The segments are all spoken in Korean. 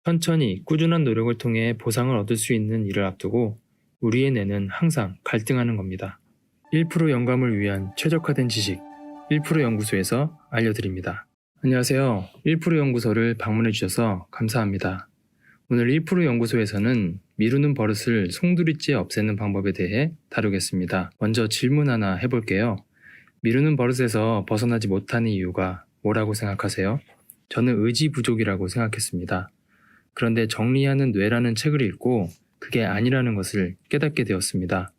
천천히 꾸준한 노력을 통해 보상을 얻을 수 있는 일을 앞두고 우리의 뇌는 항상 갈등하는 겁니다. 1% 영감을 위한 최적화된 지식 1% 연구소에서 알려드립니다. 안녕하세요. 1% 연구소를 방문해 주셔서 감사합니다. 오늘 1% 연구소에서는 미루는 버릇을 송두리째 없애는 방법에 대해 다루겠습니다. 먼저 질문 하나 해볼게요. 미루는 버릇에서 벗어나지 못하는 이유가 뭐라고 생각하세요? 저는 의지 부족이라고 생각했습니다. 그런데 정리하는 뇌라는 책을 읽고 그게 아니라는 것을 깨닫게 되었습니다.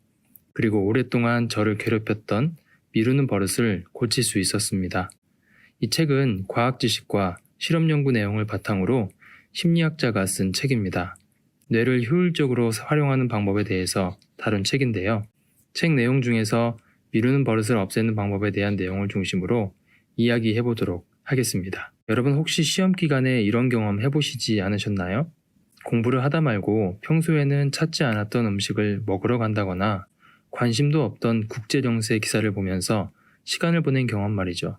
그리고 오랫동안 저를 괴롭혔던 미루는 버릇을 고칠 수 있었습니다. 이 책은 과학 지식과 실험 연구 내용을 바탕으로 심리학자가 쓴 책입니다. 뇌를 효율적으로 활용하는 방법에 대해서 다룬 책인데요. 책 내용 중에서 미루는 버릇을 없애는 방법에 대한 내용을 중심으로 이야기해 보도록 하겠습니다. 여러분 혹시 시험 기간에 이런 경험 해보시지 않으셨나요? 공부를 하다 말고 평소에는 찾지 않았던 음식을 먹으러 간다거나 관심도 없던 국제정세 기사를 보면서 시간을 보낸 경험 말이죠.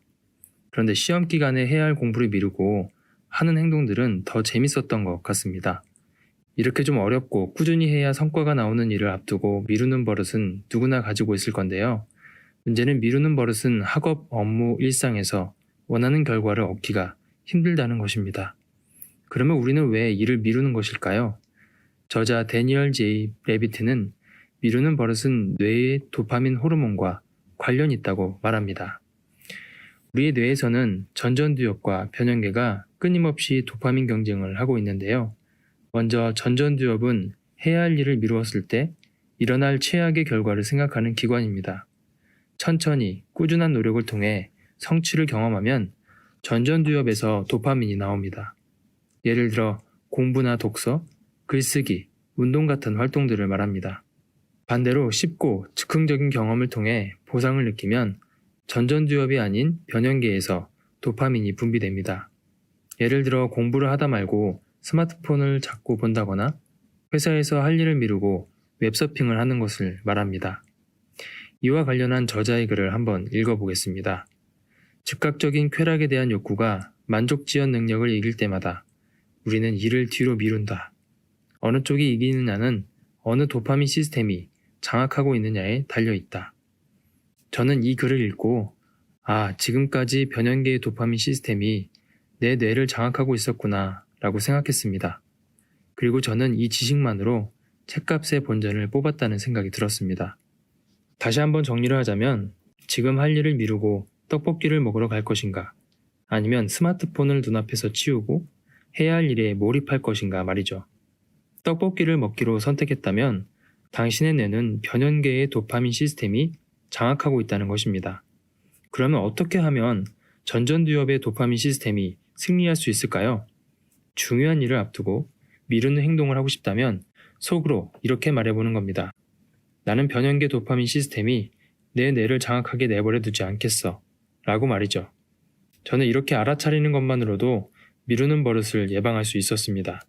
그런데 시험 기간에 해야 할 공부를 미루고 하는 행동들은 더 재밌었던 것 같습니다. 이렇게 좀 어렵고 꾸준히 해야 성과가 나오는 일을 앞두고 미루는 버릇은 누구나 가지고 있을 건데요. 문제는 미루는 버릇은 학업, 업무, 일상에서 원하는 결과를 얻기가 힘들다는 것입니다. 그러면 우리는 왜 일을 미루는 것일까요? 저자 데니얼 제이 레비트는 미루는 버릇은 뇌의 도파민 호르몬과 관련이 있다고 말합니다. 우리의 뇌에서는 전전두엽과 변형계가 끊임없이 도파민 경쟁을 하고 있는데요. 먼저 전전두엽은 해야 할 일을 미루었을 때 일어날 최악의 결과를 생각하는 기관입니다. 천천히 꾸준한 노력을 통해 성취를 경험하면 전전두엽에서 도파민이 나옵니다. 예를 들어 공부나 독서, 글쓰기, 운동 같은 활동들을 말합니다. 반대로 쉽고 즉흥적인 경험을 통해 보상을 느끼면 전전두엽이 아닌 변형계에서 도파민이 분비됩니다. 예를 들어 공부를 하다 말고 스마트폰을 자꾸 본다거나 회사에서 할 일을 미루고 웹서핑을 하는 것을 말합니다. 이와 관련한 저자의 글을 한번 읽어보겠습니다. 즉각적인 쾌락에 대한 욕구가 만족지연 능력을 이길 때마다 우리는 일을 뒤로 미룬다. 어느 쪽이 이기느냐는 어느 도파민 시스템이 장악하고 있느냐에 달려있다. 저는 이 글을 읽고 지금까지 변형계의 도파민 시스템이 내 뇌를 장악하고 있었구나 라고 생각했습니다. 그리고 저는 이 지식만으로 책값의 본전을 뽑았다는 생각이 들었습니다. 다시 한번 정리를 하자면 지금 할 일을 미루고 떡볶이를 먹으러 갈 것인가 아니면 스마트폰을 눈앞에서 치우고 해야 할 일에 몰입할 것인가 말이죠. 떡볶이를 먹기로 선택했다면 당신의 뇌는 변형계의 도파민 시스템이 장악하고 있다는 것입니다. 그러면 어떻게 하면 전전두엽의 도파민 시스템이 승리할 수 있을까요? 중요한 일을 앞두고 미루는 행동을 하고 싶다면 속으로 이렇게 말해보는 겁니다. 나는 변형계 도파민 시스템이 내 뇌를 장악하게 내버려 두지 않겠어 라고 말이죠. 저는 이렇게 알아차리는 것만으로도 미루는 버릇을 예방할 수 있었습니다.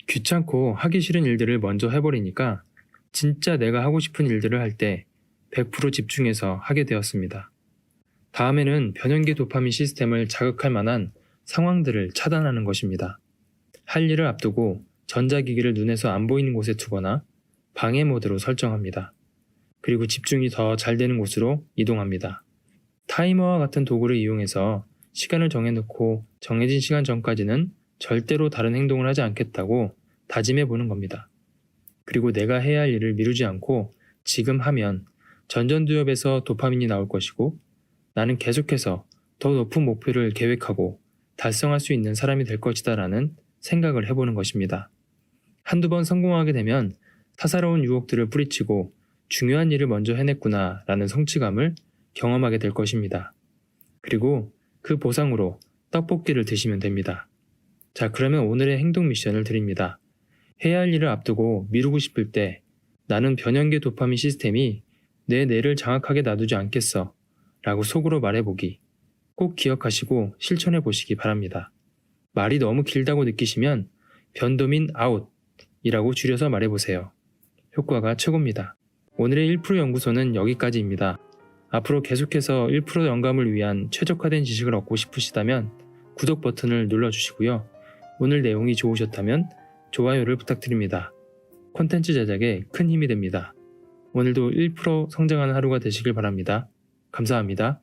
귀찮고 하기 싫은 일들을 먼저 해버리니까 진짜 내가 하고 싶은 일들을 할 때 100% 집중해서 하게 되었습니다. 다음에는 변형계 도파민 시스템을 자극할 만한 상황들을 차단하는 것입니다. 할 일을 앞두고 전자기기를 눈에서 안 보이는 곳에 두거나 방해 모드로 설정합니다. 그리고 집중이 더 잘 되는 곳으로 이동합니다. 타이머와 같은 도구를 이용해서 시간을 정해놓고 정해진 시간 전까지는 절대로 다른 행동을 하지 않겠다고 다짐해 보는 겁니다. 그리고 내가 해야 할 일을 미루지 않고 지금 하면 전전두엽에서 도파민이 나올 것이고 나는 계속해서 더 높은 목표를 계획하고 달성할 수 있는 사람이 될 것이다 라는 생각을 해보는 것입니다. 한두 번 성공하게 되면 사사로운 유혹들을 뿌리치고 중요한 일을 먼저 해냈구나 라는 성취감을 경험하게 될 것입니다. 그리고 그 보상으로 떡볶이를 드시면 됩니다. 자, 그러면 오늘의 행동 미션을 드립니다. 해야 할 일을 앞두고 미루고 싶을 때 나는 변형계 도파민 시스템이 내 뇌를 장악하게 놔두지 않겠어 라고 속으로 말해보기. 꼭 기억하시고 실천해 보시기 바랍니다. 말이 너무 길다고 느끼시면 변도민 아웃 이라고 줄여서 말해보세요. 효과가 최고입니다. 오늘의 1% 연구소는 여기까지입니다. 앞으로 계속해서 1% 영감을 위한 최적화된 지식을 얻고 싶으시다면 구독 버튼을 눌러주시고요. 오늘 내용이 좋으셨다면 좋아요를 부탁드립니다. 콘텐츠 제작에 큰 힘이 됩니다. 오늘도 1% 성장하는 하루가 되시길 바랍니다. 감사합니다.